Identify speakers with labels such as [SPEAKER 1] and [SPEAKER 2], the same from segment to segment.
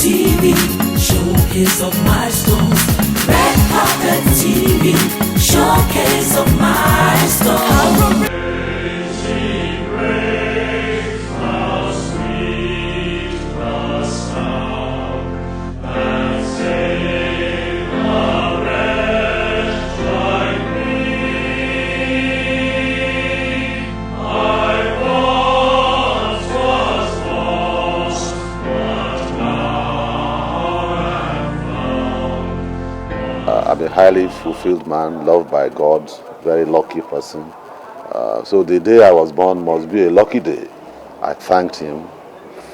[SPEAKER 1] TV, showcase of milestones. Red Carpet TV, showcase of milestones.
[SPEAKER 2] I'm a highly fulfilled man, loved by God, very lucky person. So the day I was born must be a lucky day. I thanked him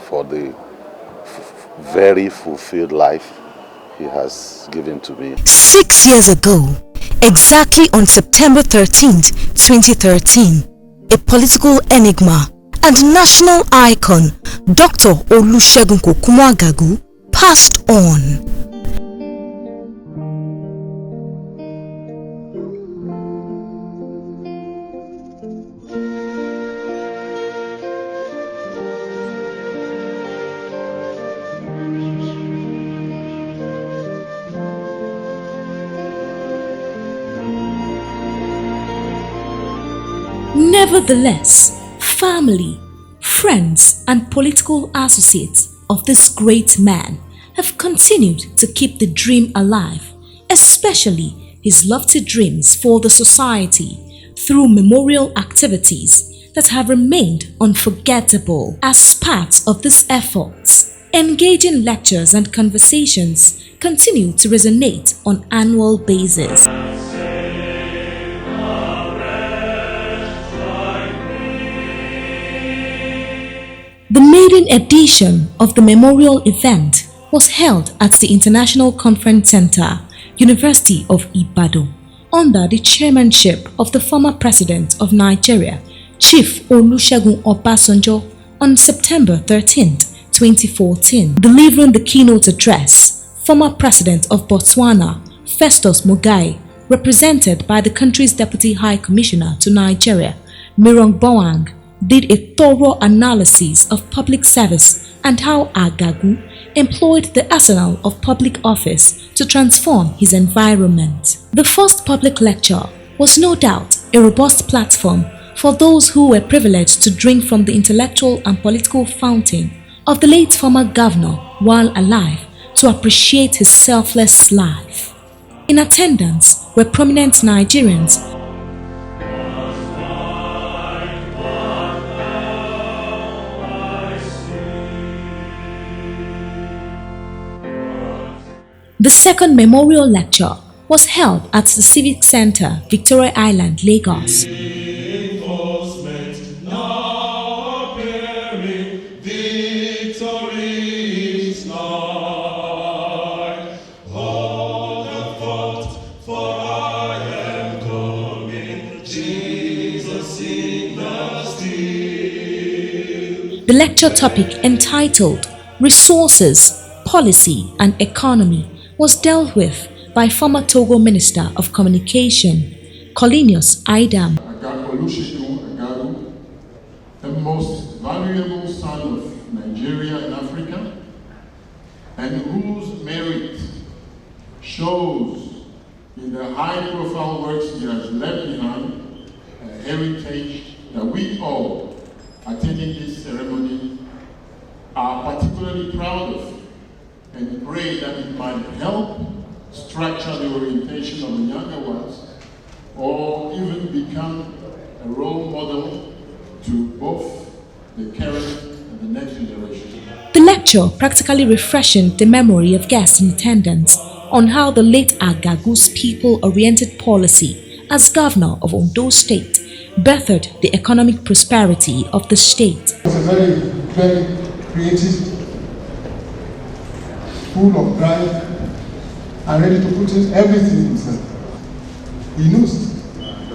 [SPEAKER 2] for the very fulfilled life he has given to me.
[SPEAKER 3] 6 years ago, exactly on September 13th, 2013, a political enigma and national icon, Dr. Olusegun Kokumo-Agagu, passed on. Nevertheless, family, friends, and political associates of this great man have continued to keep the dream alive, especially his lofty dreams for the society, through memorial activities that have remained unforgettable as part of these efforts. Engaging lectures and conversations continue to resonate on an annual basis. The maiden edition of the memorial event was held at the International Conference Center, University of Ibadan, under the chairmanship of the former President of Nigeria, Chief Olusegun Obasanjo, on September 13, 2014. Delivering the keynote address, former President of Botswana, Festus Mogae, represented by the country's Deputy High Commissioner to Nigeria, Mirong Boang, did a thorough analysis of public service and how Agagu employed the arsenal of public office to transform his environment. The first public lecture was no doubt a robust platform for those who were privileged to drink from the intellectual and political fountain of the late former governor while alive to appreciate his selfless life. In attendance were prominent Nigerians. The second memorial lecture was held at the Civic Center, Victoria Island, Lagos. The lecture topic, entitled Resources, Policy and Economy, was dealt with by former Togo Minister of Communication, Collinius Aidam.
[SPEAKER 4] Olusegun Agagu, the most valuable son of Nigeria and Africa, and whose merit shows in the high-profile works he has left behind, a heritage that we all attending this ceremony are particularly proud of, and pray that it might help structure the orientation of the younger ones, or even become a role model to both the current and the next generation.
[SPEAKER 3] The lecture practically refreshed the memory of guests in attendance on how the late Agagu's people-oriented policy as governor of Ondo State bettered the economic prosperity of the state.
[SPEAKER 5] It's a very, very creative, full of drive, and ready to put in everything himself. He knows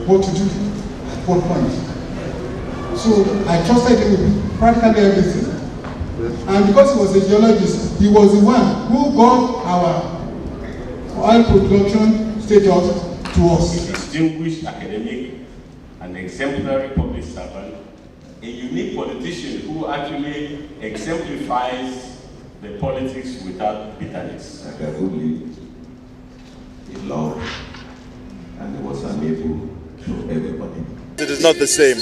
[SPEAKER 5] what to do at what point. So I trusted him with practically everything. And because he was a geologist, he was the one who got our oil production status to us.
[SPEAKER 6] A distinguished academic, an exemplary public servant, a unique politician who actually exemplifies the politics without bitterness.
[SPEAKER 7] Agagu lived, he loved, and he was amiable to everybody.
[SPEAKER 8] It is not the same.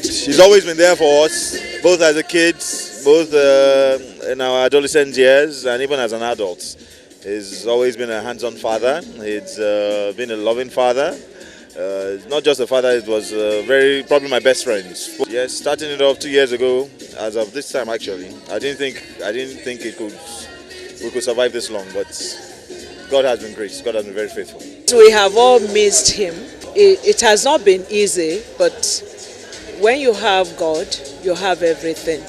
[SPEAKER 8] She's always been there for us, both as a kid, both in our adolescent years, and even as an adult. He's always been a hands-on father. He's been a loving father. Not just a father, it was probably my best friend. Yes, starting it off 2 years ago, as of this time actually, I didn't think we could survive this long, but God has been great. God has been very faithful.
[SPEAKER 9] We have all missed him. It has not been easy, but when you have God, you have everything.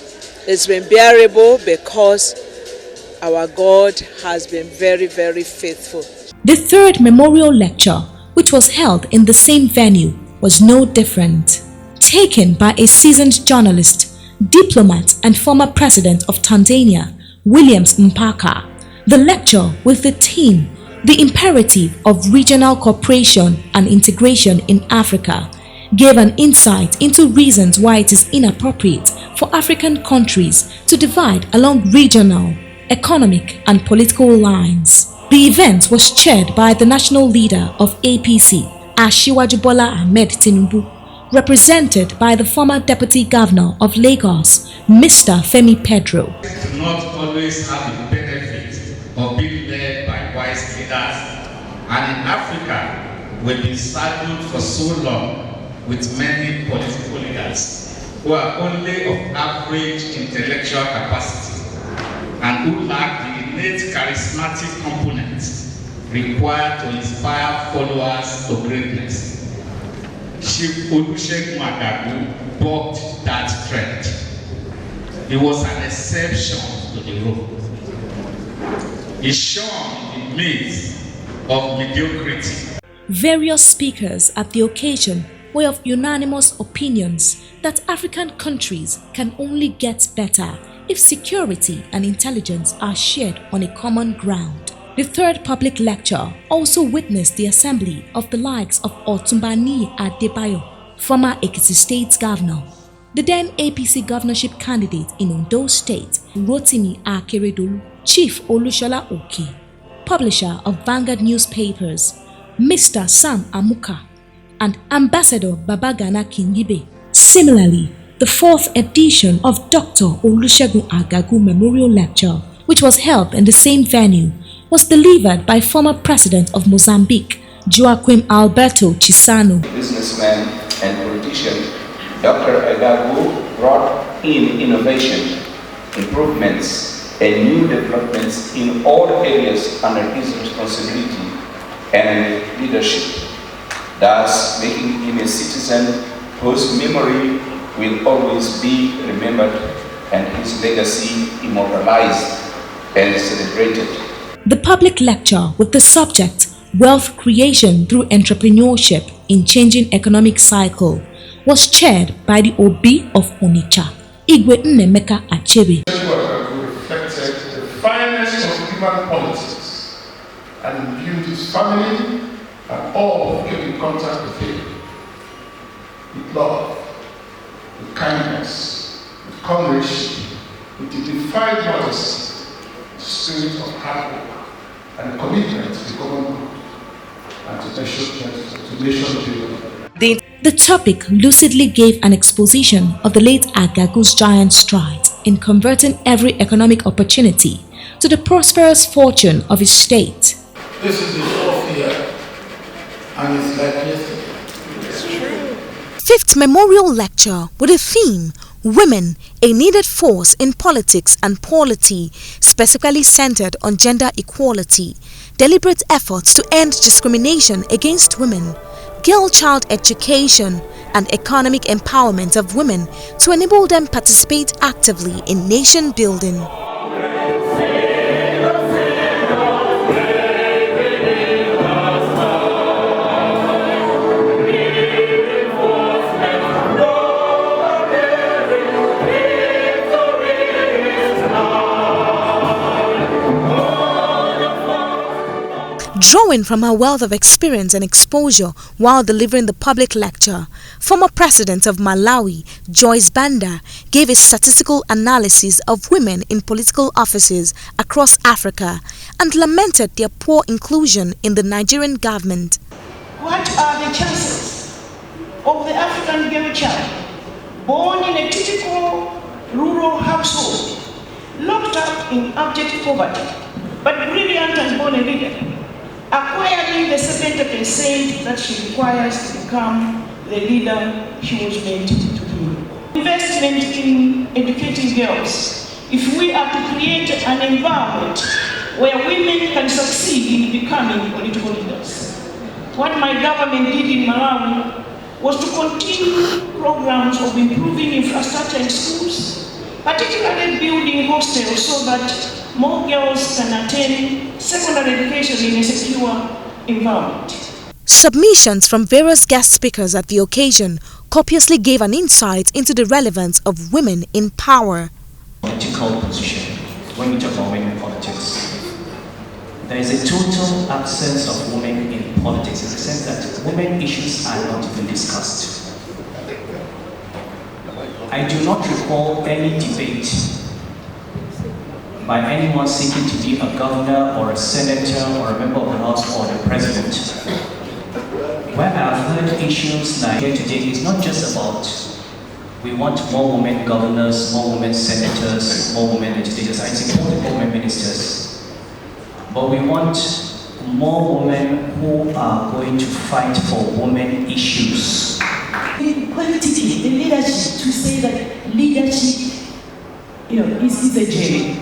[SPEAKER 9] It's been bearable because our God has been very, very faithful.
[SPEAKER 3] The third memorial lecture, which was held in the same venue, was no different. Taken by a seasoned journalist, diplomat and former president of Tanzania, Williams Mpaka, the lecture with the theme, The Imperative of Regional Cooperation and Integration in Africa, gave an insight into reasons why it is inappropriate for African countries to divide along regional, economic and political lines. The event was chaired by the national leader of APC, Asiwaju Bola Ahmed Tinubu, represented by the former Deputy Governor of Lagos, Mr. Femi Pedro.
[SPEAKER 10] Do not always have the benefit of being led by wise leaders. And in Africa, we've been saddled for so long with many political leaders who are only of average intellectual capacity and who lack the innate charismatic components required to inspire followers to greatness. Chief Olusegun Agagu bucked that trend. He was an exception to the rule. He shunned the myth of mediocrity.
[SPEAKER 3] Various speakers at the occasion were of unanimous opinions that African countries can only get better if security and intelligence are shared on a common ground. The third public lecture also witnessed the assembly of the likes of Otumba Niyi Adebayo, former Ekiti State Governor, the then APC governorship candidate in Ondo State, Rotimi Akeredolu, Chief Olushola Oke, publisher of Vanguard newspapers, Mr. Sam Amuka, and Ambassador Babagana Kingibe. Similarly, the fourth edition of Dr. Olusegun Agagu Memorial Lecture, which was held in the same venue, was delivered by former President of Mozambique, Joaquim Alberto Chissano.
[SPEAKER 11] Businessman and politician, Dr. Agagu brought in innovation, improvements, and new developments in all areas under his responsibility and leadership, thus making him a citizen whose memory will always be remembered and his legacy immortalized and celebrated.
[SPEAKER 3] The public lecture with the subject Wealth Creation Through Entrepreneurship in Changing Economic Cycle was chaired by the Obi of Onitsha, Igwe Nnemeka Achebe.
[SPEAKER 4] Reflected the finest of human politics and viewed his family and all who came in contact with him with love, with kindness, with comradeship, with dignified modesty, the spirit of hard work, and a commitment to the common good and to nation building.
[SPEAKER 3] The topic lucidly gave an exposition of the late Agagu's giant strides in converting every economic opportunity to the prosperous fortune of his state.
[SPEAKER 4] This is the fourth year, and it's like yesterday. It's true.
[SPEAKER 3] Fifth memorial lecture with the theme Women, a Needed Force in Politics and Polity, specifically centered on gender equality, deliberate efforts to end discrimination against women, girl-child education, and economic empowerment of women to enable them participate actively in nation building. Drawing from her wealth of experience and exposure while delivering the public lecture, former President of Malawi, Joyce Banda, gave a statistical analysis of women in political offices across Africa and lamented their poor inclusion in the Nigerian government.
[SPEAKER 12] What are the chances of the African girl child born in a typical rural household, locked up in abject poverty, but brilliant and born a leader, acquiring the 70% that she requires to become the leader she was meant to be? Investment in educating girls. If we are to create an environment where women can succeed in becoming political leaders. What my government did in Malawi was to continue programs of improving infrastructure in schools, particularly building hostels so that more girls can attend secondary education in a secure environment.
[SPEAKER 3] Submissions from various guest speakers at the occasion copiously gave an insight into the relevance of women in power.
[SPEAKER 13] Political position. When we talk about women in politics, there is a total absence of women in politics in the sense that women issues are not even discussed. I do not recall any debate by anyone seeking to be a governor or a senator or a member of the House or the president, where I've heard issues like here today is not just about we want more women governors, more women senators, more women legislators. I support more women ministers, but we want more women who are going to fight for women issues.
[SPEAKER 12] The quantity, the leadership, to say that leadership, is a journey.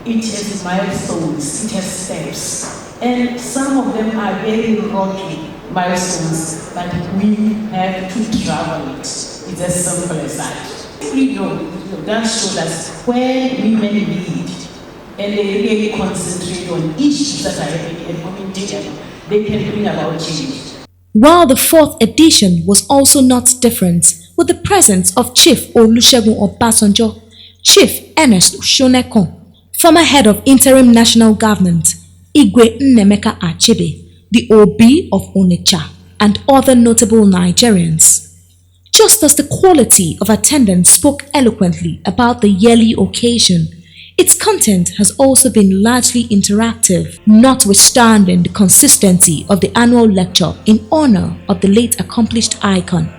[SPEAKER 12] It has milestones, it has steps, and some of them are very rocky milestones, but we have to travel it. It's as simple as that. We know that shows us when women lead and they really concentrate on issues that are happening and communicating, they can bring about change.
[SPEAKER 3] While the 4th edition was also not different, with the presence of Chief Olusegun Obasanjo, Chief Ernest Ushonekon, former head of interim national government, Igwe Nnemeka Achebe, the Obi of Onitsha, and other notable Nigerians. Just as the quality of attendance spoke eloquently about the yearly occasion, its content has also been largely interactive, notwithstanding the consistency of the annual lecture in honor of the late accomplished icon.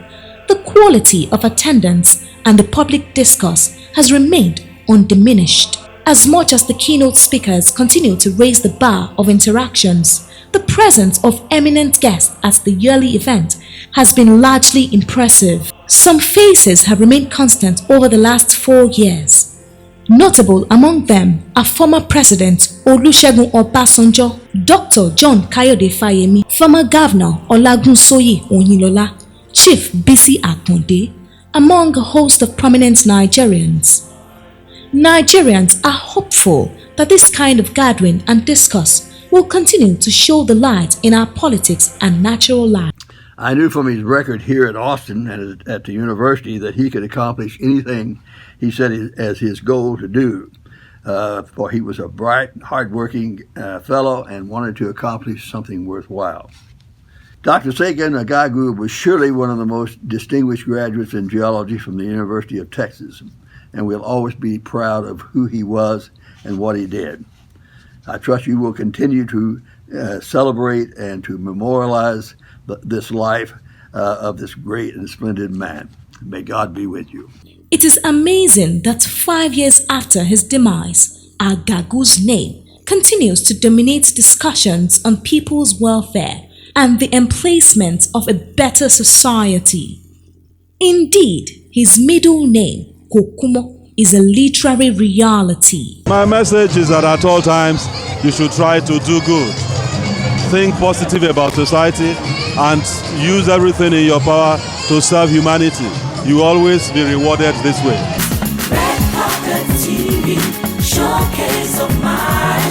[SPEAKER 3] The quality of attendance and the public discourse has remained undiminished. As much as the keynote speakers continue to raise the bar of interactions, the presence of eminent guests at the yearly event has been largely impressive. Some faces have remained constant over the last 4 years. Notable among them are former President Olusegun Obasanjo, Dr. John Kayode Fayemi, former Governor Olagunsoye Oyinlola, Chief Bisi Akande, among a host of prominent Nigerians. Nigerians are hopeful that this kind of gathering and discourse will continue to show the light in our politics and natural life.
[SPEAKER 14] I knew from his record here at Austin and at the university that he could accomplish anything he set as his goal to do, for he was a bright, hardworking fellow and wanted to accomplish something worthwhile. Dr. Sega Nagagu was surely one of the most distinguished graduates in geology from the University of Texas, and we'll always be proud of who he was and what he did. I trust you will continue to celebrate and to memorialize this life of this great and splendid man. May God be with you.
[SPEAKER 3] It is amazing that 5 years after his demise, Agagu's name continues to dominate discussions on people's welfare and the emplacement of a better society. Indeed, his middle name, Kokumo, is a literary reality.
[SPEAKER 15] My message is that at all times, you should try to do good. Think positive about society and use everything in your power to serve humanity. You will always be rewarded this way.
[SPEAKER 1] Red Carpet TV, showcase of my